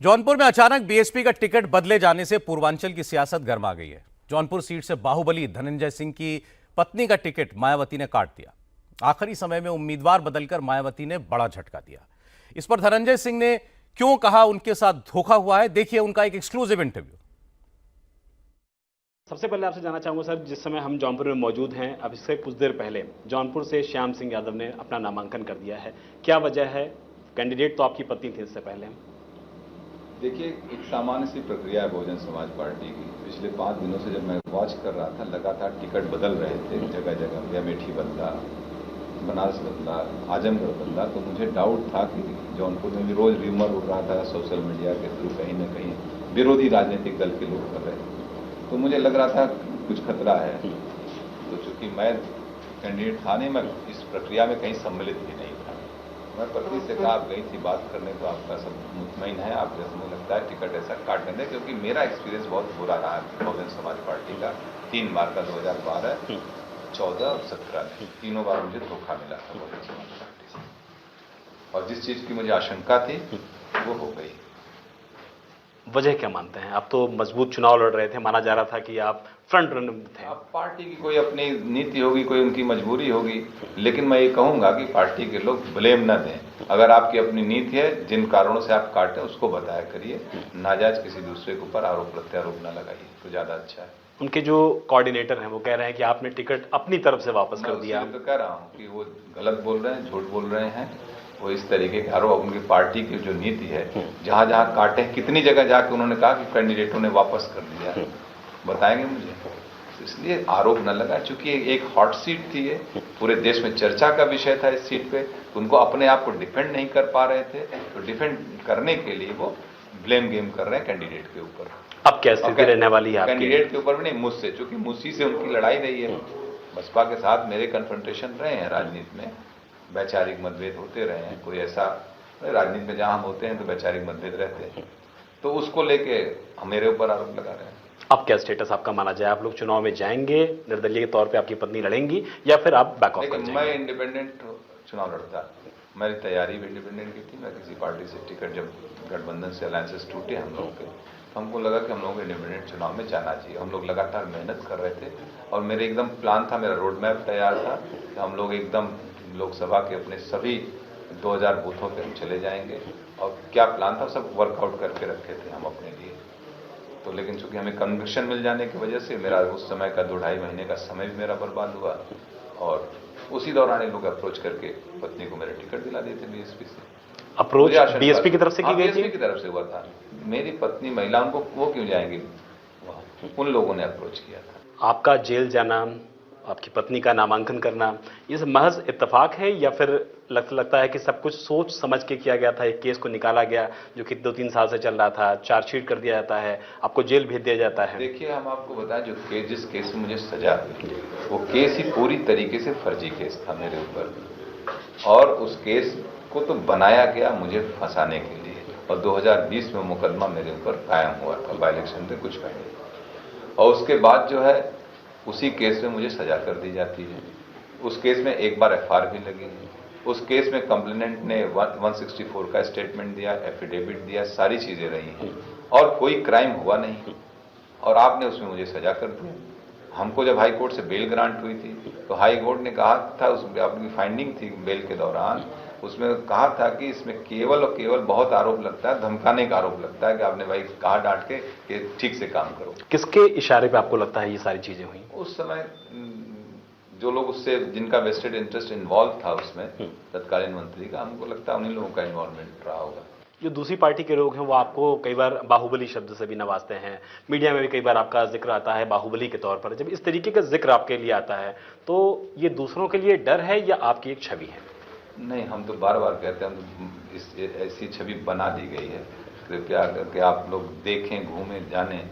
जौनपुर में अचानक बीएसपी का टिकट बदले जाने से पूर्वांचल की सियासत गर्मा गई है। जौनपुर सीट से बाहुबली धनंजय सिंह की पत्नी का टिकट मायावती ने काट दिया। आखिरी समय में उम्मीदवार बदलकर मायावती ने बड़ा झटका दिया। इस पर धनंजय सिंह ने क्यों कहा उनके साथ धोखा हुआ है, देखिए उनका एक एक्सक्लूसिव इंटरव्यू। सबसे पहले आपसे जानना चाहूंगा सर, जिस समय हम जौनपुर में मौजूद हैं, अब इससे कुछ देर पहले जौनपुर से श्याम सिंह यादव ने अपना नामांकन कर दिया है। क्या वजह है? कैंडिडेट तो आपकी पत्नी थी इससे पहले। देखिए, एक सामान्य सी प्रक्रिया है बहुजन समाज पार्टी की। पिछले 5 दिनों से जब मैं वॉच कर रहा था, लगातार टिकट बदल रहे थे, जगह जगह अमेठी बदला, बनारस बदला, आजमगढ़ बदला, तो मुझे डाउट था कि जौनपुर में भी रोज र्यूमर उड़ रहा था सोशल मीडिया के थ्रू, कहीं न कहीं विरोधी राजनीतिक दल के लोग कर रहे थे, तो मुझे लग रहा था कुछ खतरा है। तो चूंकि मैं कैंडिडेट था नहीं, मैं इस प्रक्रिया में कहीं सम्मिलित भी नहीं था। मैं पत्नी से कहा, आप गई थी बात करने, तो आपका सब मुतमईन है, आप जैसे मुझे लगता है टिकट ऐसा काट दें, क्योंकि मेरा एक्सपीरियंस बहुत बुरा रहा बहुजन समाज पार्टी का 3 बार का 2012, 14 और 17 में, तीनों बार मुझे धोखा मिला था बहुजन समाज पार्टी से। और जिस चीज की मुझे आशंका थी वो हो गई। वजह क्या मानते हैं? आप तो मजबूत चुनाव लड़ रहे थे, माना जा रहा था कि आप फ्रंट रनर थे। अब पार्टी की कोई अपनी नीति होगी, कोई उनकी मजबूरी होगी, लेकिन मैं ये कहूंगा कि पार्टी के लोग ब्लेम न दें। अगर आपकी अपनी नीति है, जिन कारणों से आप काटे उसको बताया करिए, नाजायज किसी दूसरे के ऊपर आरोप प्रत्यारोप न लगाइए, तो ज्यादा अच्छा है। उनके जो कोऑर्डिनेटर हैं वो कह रहे हैं कि आपने टिकट अपनी तरफ से वापस कर दिया। मैं तो कह रहा हूँ कि वो गलत बोल रहे हैं, झूठ बोल रहे हैं। वो इस तरीके के आरोप, उनकी पार्टी की जो नीति है, जहां जहां काटे, कितनी जगह जाके उन्होंने कहा कि कैंडिडेटों ने वापस कर दिया, बताएंगे मुझे? इसलिए आरोप न लगा, चूंकि एक हॉट सीट थी, ये पूरे देश में चर्चा का विषय था इस सीट पे, तो उनको अपने आप को डिफेंड नहीं कर पा रहे थे, तो डिफेंड करने के लिए वो ब्लेम गेम कर रहे हैं कैंडिडेट के ऊपर। अब क्या स्थिति रहने वाली है? कैंडिडेट के ऊपर भी नहीं, मुझसे, चूंकि मुझी से उनकी लड़ाई रही है। बसपा के साथ मेरे कन्फ्रंटेशन रहे हैं राजनीति में, वैचारिक मतभेद होते रहे हैं। कोई ऐसा राजनीति में जहां हम होते हैं तो वैचारिक मतभेद रहते हैं, तो उसको लेके मेरे ऊपर आरोप लगा रहे हैं। अब क्या स्टेटस आपका माना जाए? आप लोग चुनाव में जाएंगे, निर्दलीय के तौर पे आपकी पत्नी लड़ेंगी, या फिर आप बैक ऑफ कर जाएंगे? मैं इंडिपेंडेंट चुनाव लड़ता, मेरी तैयारी भी इंडिपेंडेंट की थी। मैं किसी पार्टी से टिकट, जब गठबंधन से अलायंसेस टूटे हम लोग के, तो हमको लगा कि हम लोग को इंडिपेंडेंट चुनाव में जाना चाहिए। हम लोग लगातार मेहनत कर रहे थे, और मेरे एकदम प्लान था, मेरा रोड मैप तैयार था कि हम लोग एकदम लोकसभा के अपने सभी 2000 बूथों पे हम चले जाएंगे, और क्या प्लान था सब वर्कआउट करके रखे थे हम अपने लिए। तो लेकिन चूंकि हमें कन्विक्शन मिल जाने की वजह से मेरा उस समय का 2-2.5 महीने का समय भी मेरा बर्बाद हुआ, और उसी दौरान ये लोग अप्रोच करके पत्नी को मेरे टिकट दिला दिए थे बीएसपी से। अप्रोच बीएसपी की तरफ से की गई थी? बीएसपी की तरफ से हुआ था। मेरी पत्नी महिला, उनको वो क्यों जाएंगी वहां? उन लोगों ने अप्रोच किया था। आपका जेल जाना, आपकी पत्नी का नामांकन करना, ये सब महज इत्तेफाक है, या फिर लगता है कि सब कुछ सोच समझ के किया गया था? एक केस को निकाला गया जो कि 2-3 साल से चल रहा था, चार्जशीट कर दिया जाता है, आपको जेल भेज दिया जाता है। देखिए, हम आपको बताएं, जो केस, जिस केस में मुझे सजा हुई, वो केस ही पूरी तरीके से फर्जी केस था मेरे ऊपर, और उस केस को तो बनाया गया मुझे फंसाने के लिए, और 2020 में मुकदमा मेरे ऊपर कायम हुआ था बाई इलेक्शन से कुछ पहले, और उसके बाद जो है उसी केस में मुझे सजा कर दी जाती है। उस केस में एक बार एफआईआर भी लगी है। उस केस में कंप्लेनेंट ने 164 का स्टेटमेंट दिया, एफिडेविट दिया, सारी चीजें रही हैं, और कोई क्राइम हुआ नहीं, और आपने उसमें मुझे सजा कर दी। हमको जब हाई कोर्ट से बेल ग्रांट हुई थी, तो हाई कोर्ट ने कहा था, उसमें अपनी फाइंडिंग थी बेल के दौरान, उसमें कहा था कि इसमें केवल और केवल बहुत आरोप लगता है, धमकाने का आरोप लगता है कि आपने भाई कहा डांट के कि ठीक से काम करो। किसके इशारे पे आपको लगता है ये सारी चीजें हुई? उस समय जो लोग उससे, जिनका वेस्टेड इंटरेस्ट इन्वॉल्व था उसमें, तत्कालीन मंत्री का, हमको लगता है उन्हीं लोगों का इन्वॉल्वमेंट रहा होगा। जो दूसरी पार्टी के लोग हैं वो आपको कई बार बाहुबली शब्द से भी नवाजते हैं, मीडिया में भी कई बार आपका जिक्र आता है बाहुबली के तौर पर। जब इस तरीके का जिक्र आपके लिए आता है, तो ये दूसरों के लिए डर है या आपकी एक छवि है? नहीं, हम तो बार बार कहते हैं, ऐसी छवि बना दी गई है। कृपया करके आप लोग देखें, घूमें, जानें।